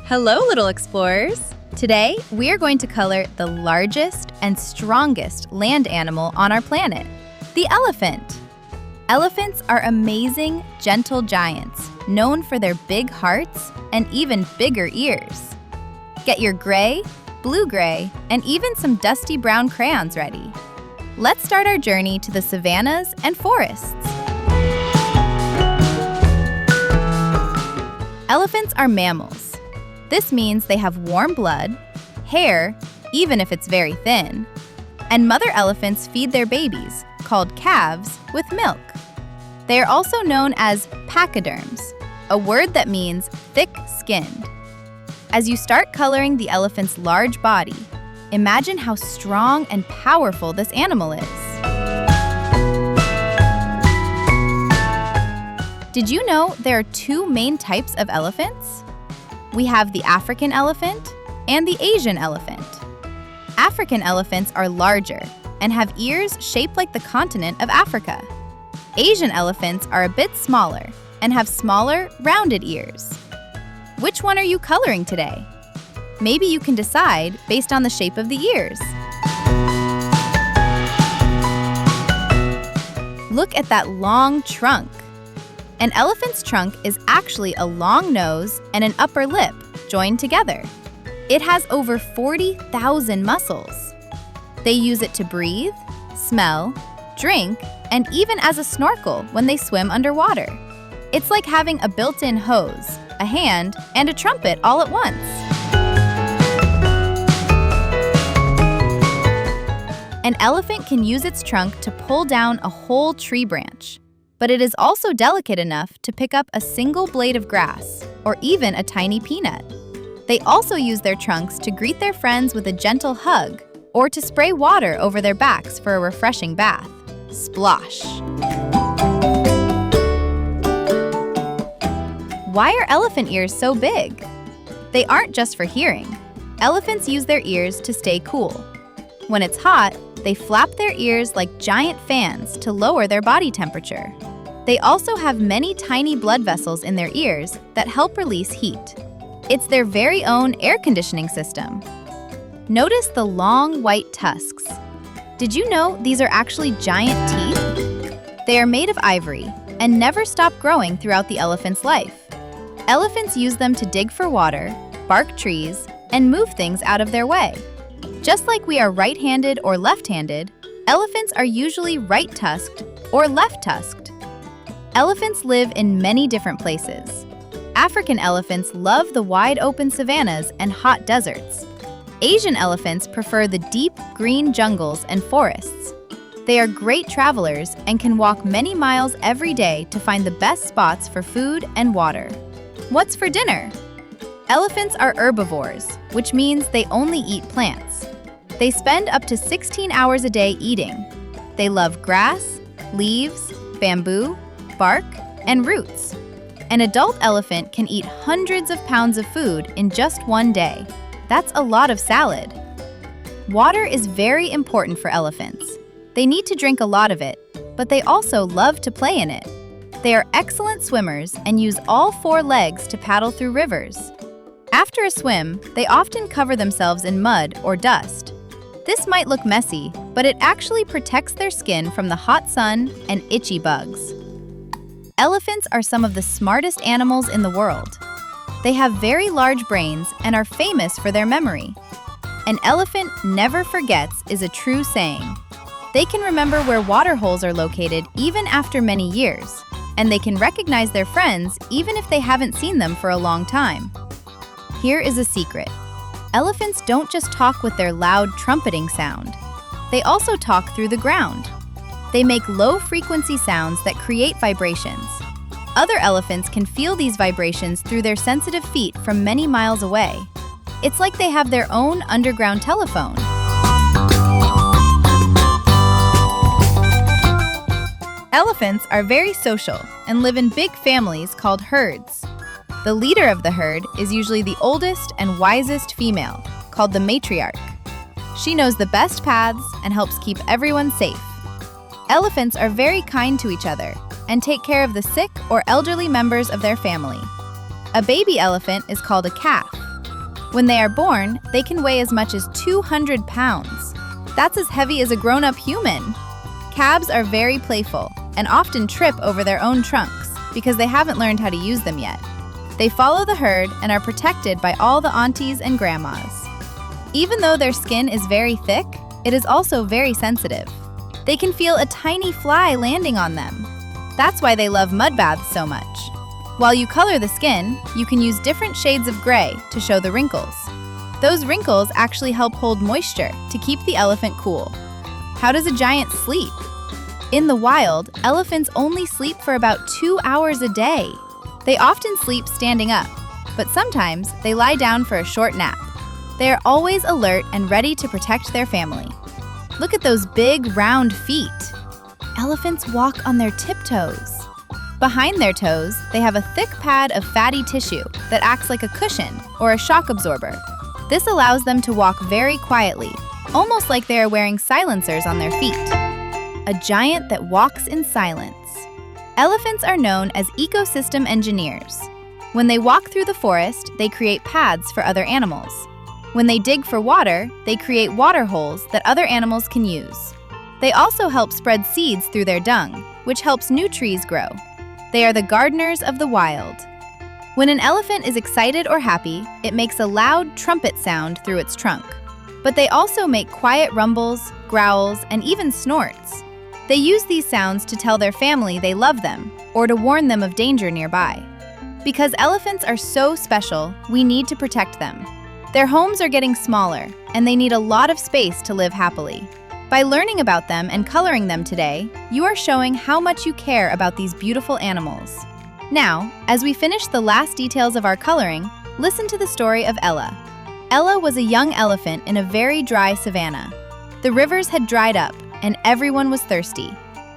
Hello, little explorers! Today, we are going to color the largest and strongest land animal on our planet, the elephant. Elephants are amazing, gentle giants, known for their big hearts and even bigger ears. Get your gray, blue-gray, and even some dusty brown crayons ready. Let's start our journey to the savannas and forests. Elephants are mammals. This means they have warm blood, hair, even if it's very thin, and mother elephants feed their babies, called calves, with milk. They are also known as pachyderms, a word that means thick-skinned. As you start coloring the elephant's large body, imagine how strong and powerful this animal is. Did you know there are two main types of elephants? We have the African elephant and the Asian elephant. African elephants are larger and have ears shaped like the continent of Africa. Asian elephants are a bit smaller and have smaller, rounded ears. Which one are you coloring today? Maybe you can decide based on the shape of the ears. Look at that long trunk. An elephant's trunk is actually a long nose and an upper lip joined together. It has over 40,000 muscles. They use it to breathe, smell, drink, and even as a snorkel when they swim underwater. It's like having a built-in hose, a hand, and a trumpet all at once. An elephant can use its trunk to pull down a whole tree branch. But it is also delicate enough to pick up a single blade of grass or even a tiny peanut. They also use their trunks to greet their friends with a gentle hug or to spray water over their backs for a refreshing bath. Splosh! Why are elephant ears so big? They aren't just for hearing. Elephants use their ears to stay cool. When it's hot, they flap their ears like giant fans to lower their body temperature. They also have many tiny blood vessels in their ears that help release heat. It's their very own air conditioning system. Notice the long white tusks. Did you know these are actually giant teeth? They are made of ivory and never stop growing throughout the elephant's life. Elephants use them to dig for water, bark trees, and move things out of their way. Just like we are right-handed or left-handed, elephants are usually right-tusked or left-tusked. Elephants live in many different places. African elephants love the wide-open savannas and hot deserts. Asian elephants prefer the deep, green jungles and forests. They are great travelers and can walk many miles every day to find the best spots for food and water. What's for dinner? Elephants are herbivores, which means they only eat plants. They spend up to 16 hours a day eating. They love grass, leaves, bamboo, bark, and roots. An adult elephant can eat hundreds of pounds of food in just one day. That's a lot of salad. Water is very important for elephants. They need to drink a lot of it, but they also love to play in it. They are excellent swimmers and use all four legs to paddle through rivers. After a swim, they often cover themselves in mud or dust. This might look messy, but it actually protects their skin from the hot sun and itchy bugs. Elephants are some of the smartest animals in the world. They have very large brains and are famous for their memory. An elephant never forgets is a true saying. They can remember where water holes are located even after many years, and they can recognize their friends even if they haven't seen them for a long time. Here is a secret. Elephants don't just talk with their loud trumpeting sound. They also talk through the ground. They make low-frequency sounds that create vibrations. Other elephants can feel these vibrations through their sensitive feet from many miles away. It's like they have their own underground telephone. Elephants are very social and live in big families called herds. The leader of the herd is usually the oldest and wisest female, called the matriarch. She knows the best paths and helps keep everyone safe. Elephants are very kind to each other and take care of the sick or elderly members of their family. A baby elephant is called a calf, When they are born, they can weigh as much as 200 pounds. That's as heavy as a grown-up human. Calves are very playful and often trip over their own trunks because they haven't learned how to use them yet. They follow the herd and are protected by all the aunties and grandmas. Even though their skin is very thick, it is also very sensitive. They can feel a tiny fly landing on them. That's why they love mud baths so much. While you color the skin, you can use different shades of gray to show the wrinkles. Those wrinkles actually help hold moisture to keep the elephant cool. How does a giant sleep? In the wild, elephants only sleep for about 2 hours a day. They often sleep standing up, but sometimes they lie down for a short nap. They are always alert and ready to protect their family. Look at those big, round feet. Elephants walk on their tiptoes. Behind their toes, they have a thick pad of fatty tissue that acts like a cushion or a shock absorber. This allows them to walk very quietly, almost like they are wearing silencers on their feet. A giant that walks in silence. Elephants are known as ecosystem engineers. When they walk through the forest, they create paths for other animals. When they dig for water, they create water holes that other animals can use. They also help spread seeds through their dung, which helps new trees grow. They are the gardeners of the wild. When an elephant is excited or happy, it makes a loud trumpet sound through its trunk. But they also make quiet rumbles, growls, and even snorts. They use these sounds to tell their family they love them or to warn them of danger nearby. Because elephants are so special, we need to protect them. Their homes are getting smaller, and they need a lot of space to live happily. By learning about them and coloring them today, you are showing how much you care about these beautiful animals. Now, as we finish the last details of our coloring, listen to the story of Ella. Ella was a young elephant in a very dry savanna. The rivers had dried up, and everyone was thirsty.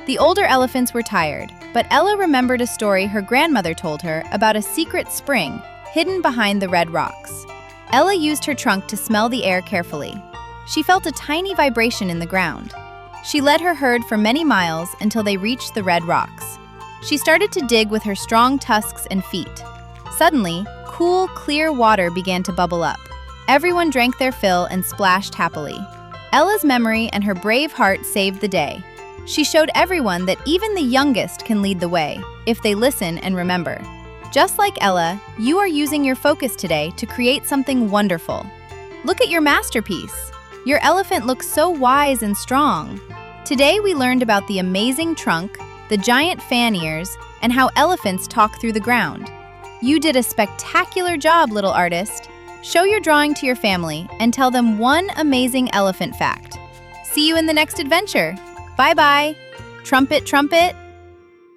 The older elephants were tired, but Ella remembered a story her grandmother told her about a secret spring hidden behind the red rocks. Ella used her trunk to smell the air carefully. She felt a tiny vibration in the ground. She led her herd for many miles until they reached the red rocks. She started to dig with her strong tusks and feet. Suddenly, cool, clear water began to bubble up. Everyone drank their fill and splashed happily. Ella's memory and her brave heart saved the day. She showed everyone that even the youngest can lead the way, if they listen and remember. Just like Ella, you are using your focus today to create something wonderful. Look at your masterpiece. Your elephant looks so wise and strong. Today we learned about the amazing trunk, the giant fan ears, and how elephants talk through the ground. You did a spectacular job, little artist. Show your drawing to your family and tell them one amazing elephant fact. See you in the next adventure. Bye-bye. Trumpet, trumpet.